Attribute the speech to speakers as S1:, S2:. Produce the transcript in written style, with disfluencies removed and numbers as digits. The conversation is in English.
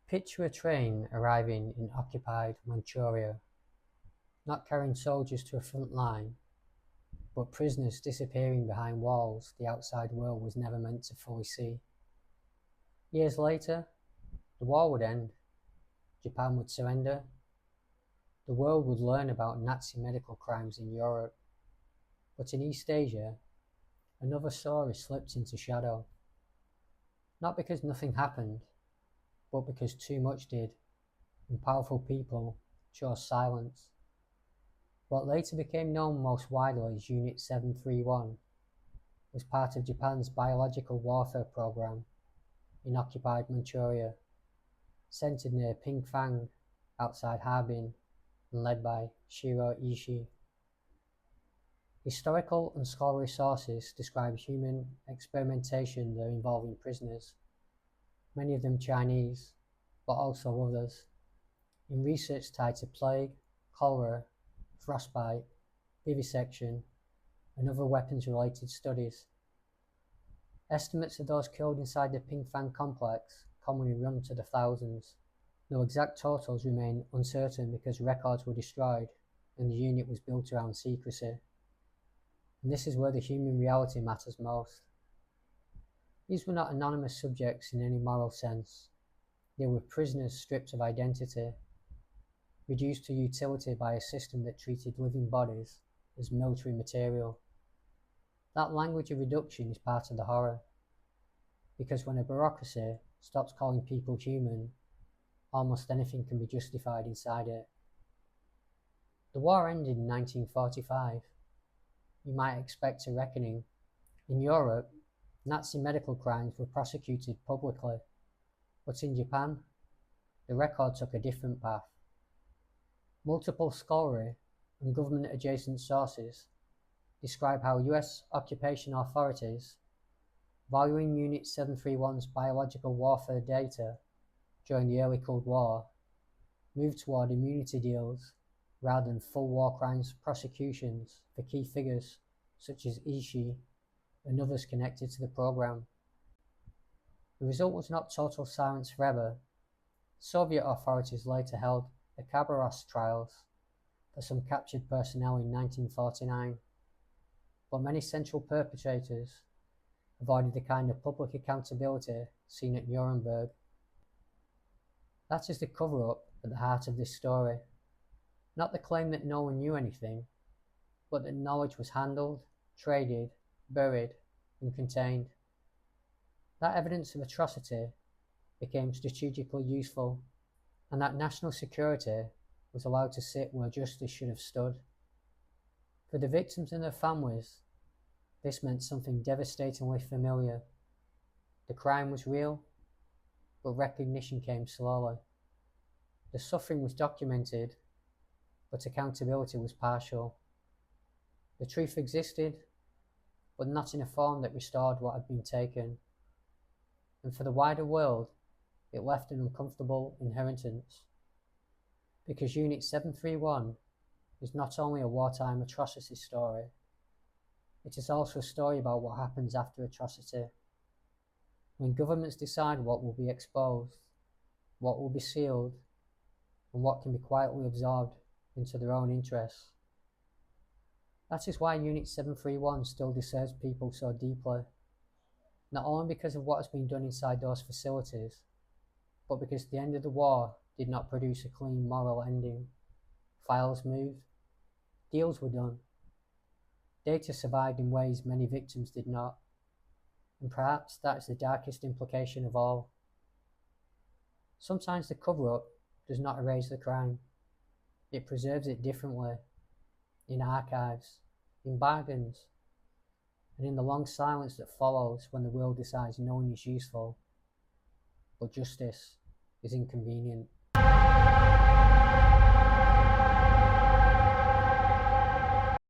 S1: Picture a train arriving in occupied Manchuria, not carrying soldiers to a front line, but prisoners disappearing behind walls the outside world was never meant to fully see. Years later, the war would end, Japan would surrender, the world would learn about Nazi medical crimes in Europe, but in East Asia, another story slipped into shadow. Not because nothing happened, but because too much did, and powerful people chose silence. What later became known most widely as Unit 731 was part of Japan's biological warfare program in occupied Manchuria, centered near Pingfang outside Harbin and led by Shiro Ishii. Historical and scholarly sources describe human experimentation there involving prisoners, many of them Chinese, but also others, in research tied to plague, cholera, frostbite, vivisection, and other weapons-related studies. Estimates of those killed inside the Pingfang complex commonly run to the thousands, though exact totals remain uncertain because records were destroyed and the unit was built around secrecy. And this is where the human reality matters most. These were not anonymous subjects in any moral sense. They were prisoners stripped of identity, reduced to utility by a system that treated living bodies as military material. That language of reduction is part of the horror, because when a bureaucracy stops calling people human, almost anything can be justified inside it. The war ended in 1945. You might expect a reckoning. In Europe, Nazi medical crimes were prosecuted publicly, but in Japan, the record took a different path. Multiple scholarly and government-adjacent sources describe how US occupation authorities, valuing Unit 731's biological warfare data during the early Cold War, moved toward immunity deals rather than full war crimes prosecutions for key figures such as Ishii and others connected to the program. The result was not total silence forever. Soviet authorities later held the Khabarovsk trials for some captured personnel in 1949, but many central perpetrators avoided the kind of public accountability seen at Nuremberg. That is the cover-up at the heart of this story. Not the claim that no one knew anything, but that knowledge was handled, traded, buried, and contained. That evidence of atrocity became strategically useful, and that national security was allowed to sit where justice should have stood. For the victims and their families, this meant something devastatingly familiar. The crime was real, but recognition came slowly. The suffering was documented, but accountability was partial. The truth existed, but not in a form that restored what had been taken. And for the wider world, it left an uncomfortable inheritance. Because Unit 731 is not only a wartime atrocity story, it is also a story about what happens after atrocity. When governments decide what will be exposed, what will be sealed, and what can be quietly absorbed into their own interests. That is why Unit 731 still disturbs people so deeply, not only because of what has been done inside those facilities, but because the end of the war did not produce a clean moral ending. Files moved, deals were done, data survived in ways many victims did not, and perhaps that is the darkest implication of all. Sometimes the cover-up does not erase the crime, it preserves it differently, in archives, in bargains, and in the long silence that follows when the world decides no one is useful, but justice is inconvenient.